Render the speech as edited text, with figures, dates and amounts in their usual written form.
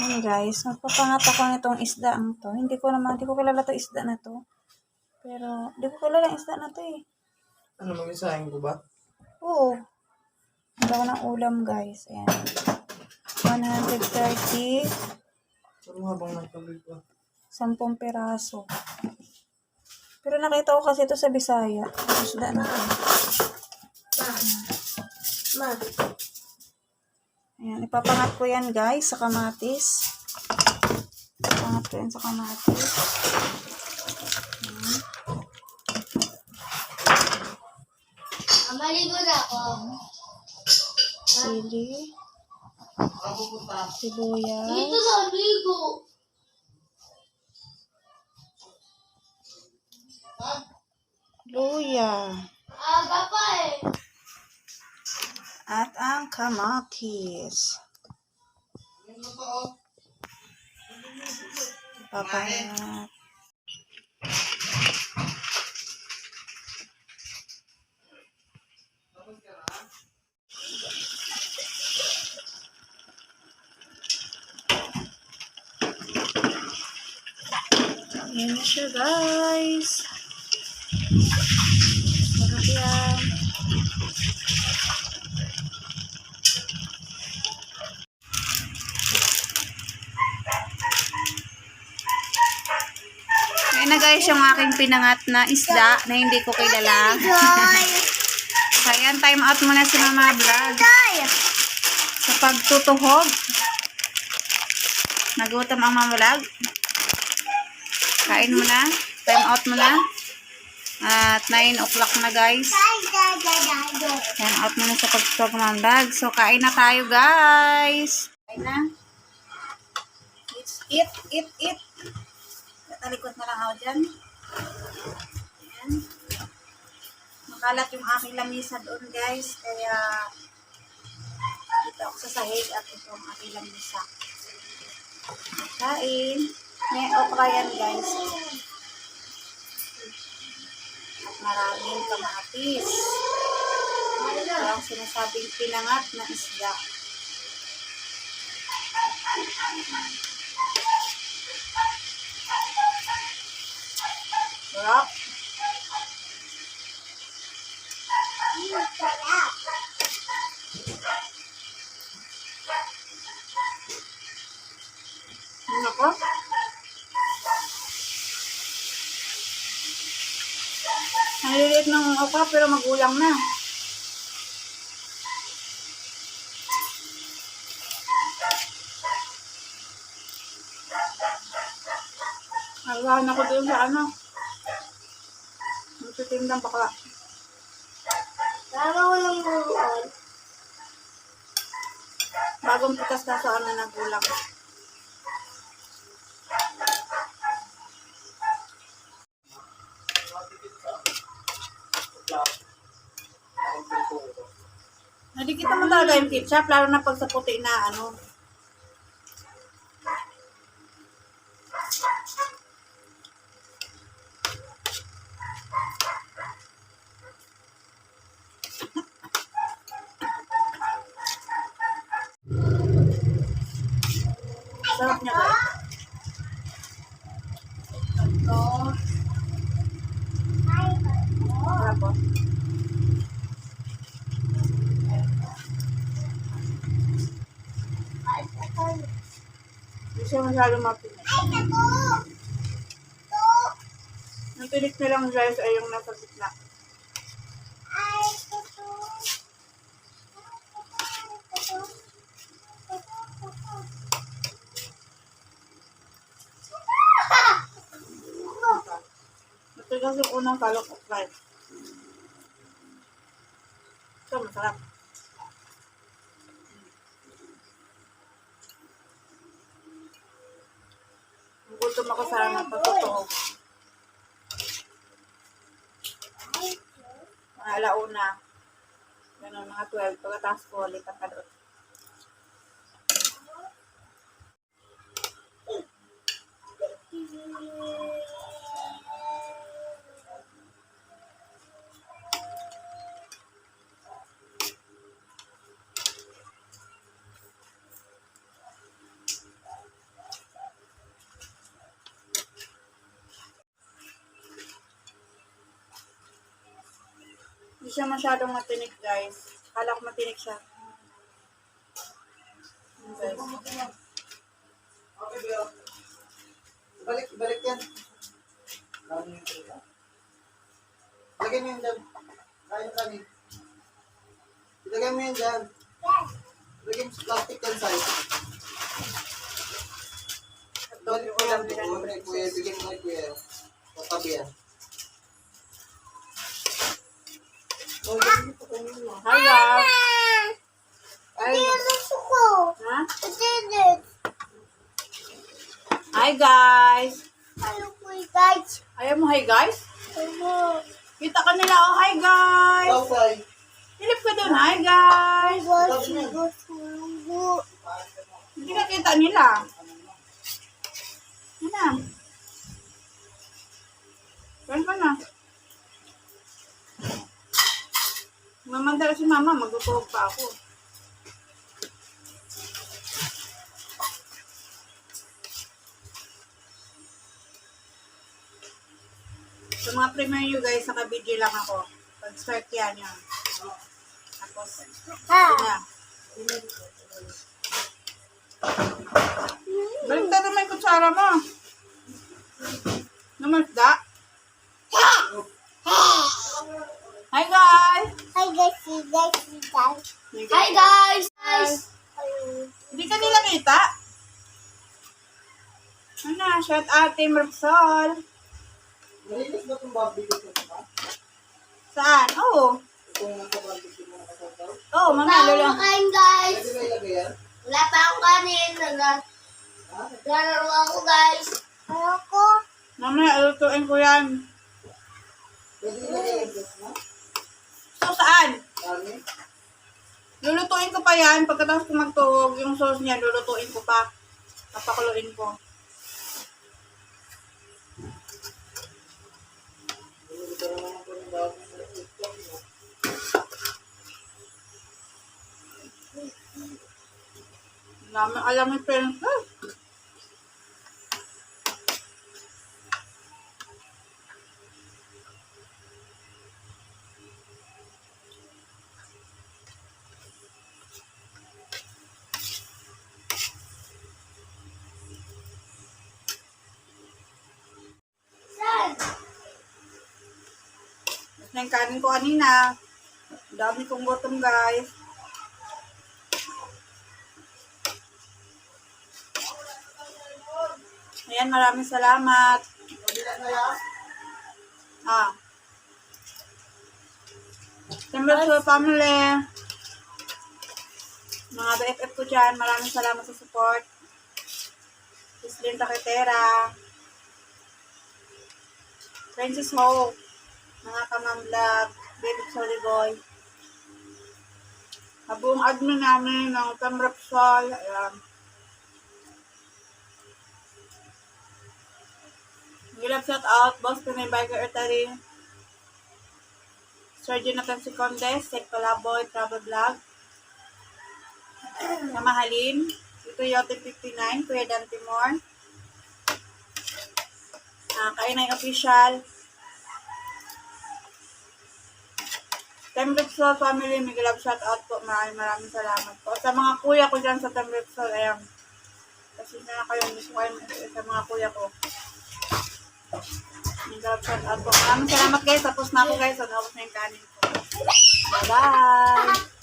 Ayan guys, magpapangat ako nitong isda to. Hindi ko kilala to isda na to. Pero, hindi ko kilala ang isda na to eh. Ano, mag-isahin ko ba? Oo. Hindi ako ng ulam guys. Ayan. 130. Ano habang nagkabig ko? 10 peraso. Pero nakita ko kasi ito sa Bisaya. Isda na to. Ayan, ipapangat ko yan guys sa kamatis. Ipapangat ko yan sa kamatis. Ayan. Maligo na ako. Sili. Sibuyas. Dito sa ligo. Luya. Aga pa eh. At ang kamatis. Ipapangat. Ayan na siya guys. Sarap yan. Ayan na guys yung aking pinangat na isda na hindi ko kilala. So ayan, time out muna si Mama Vlog. Sa pagtutuhog. Nagutom ang Mama Vlog. Kain mo na. Time out mo na. At 9 o'clock na guys. Time out mo na sa pagtutuhog ng Vlog. So kain na tayo guys. Kain na. Let's eat. Talikot na lang ako dyan. Ayan. Makalat yung aking lamisa doon guys. Kaya dito ako sa sahig at ito ang aking lamisa. Kain. May okra yan guys. At maraming kamatis. Ito ang sinasabing pinangat na isda. Sarap. Nako. Naliliit ng okra pero magulang na. Nagahan ako doon sa ano. Magtitindang bakla. Tama ko lang buruan. Bagong pitas na sa ano nagulang. Nadikita mo talaga yung ketchup, lalo na pag sa puti na ano. Sarap niya guys. Ito. Sarap po. Hindi siya masyadong mapinig. Ang pilik na lang guys ay yung nasa gitna. Matigas yung unang kalok of life. Ito masarap. Gutom ako sa ng pagtotoo. Mga alauna. Ganun, mga 12. Pagkatapos ko, lipat ka doon. Hindi siya masyadong matinik, guys. Akala ko matinik siya. Guys. Okay, Bill. Balik yan. Lagay mo yan dyan. Kain. Ilagay mo yan dyan. Lagay mo sa plastic yan sa'yo. Balik mo yan. Bigyan mo kay Kuya. Patabi yan. Hi, guys. Hi. Ha? Hi, guys. Ayaw mo, hi, guys? Kita ka nila, oh, hi, guys. Outside. Hilip ka dun, hi, guys. Hindi ka kita nila. Ano? Saan ka na? Mamandala si mama, magtutulog pa ako. Sa mga premiere nyo guys, naka-video lang ako. Pag-start yan. Tapos, na. Baliktad naman yung kutsara mo. Namasda. Hi guys! Hi guys! Hindi ka nila kita? Ano, shout out Team Repsol. Malinis ba itong barbecue ko pa? Saan? Oo. Itong nasa barbecue mo nakasataw? Oo, mamaya lola. Kain guys! Pwede ba ilagay yan? Wala pa akong kanin. Naglalaro ako guys. Mamaya alutuin ko yan. Pwede ilagay yan dyan na? So, saan? Kami? Lulutuin ko pa yan. Pagkatapos ko magtuhog, yung sauce niya, lulutuin ko pa. Papakuluin ko. Ito na naman po yung bagong TikTok mo. Dami alam yung parents. Saan? Mas na yung kanin ko kanina. Dami kong gutom, guys. Ayan, maraming salamat. Kabila na yan? Ah. Temple family. Mga BFF ko dyan, maraming salamat sa support. Islin Takitera. Francis Hope. Mga Kamam Vlog. Baby Soligoy. Buong admin namin ng Temrepsol. Ayan. Gilap shout out, Boss Pinay Biker Ertari. Sir Jonathan Sicondes, Sek Palaboy, Travel Vlog. Namahalin. Ito Yote 59, Kuya Dan Timor. Kainay Official. Temrepsol family, may gilap shout out po. Maraming salamat po. Sa mga kuya ko dyan sa Temrepsol, ayan. Kasi na kayo, hindi ko kayo sa mga kuya ko. May gilap shout out po. Maraming salamat guys. Tapos na ako guys. Tapos na yung kanin ko. Bye-bye!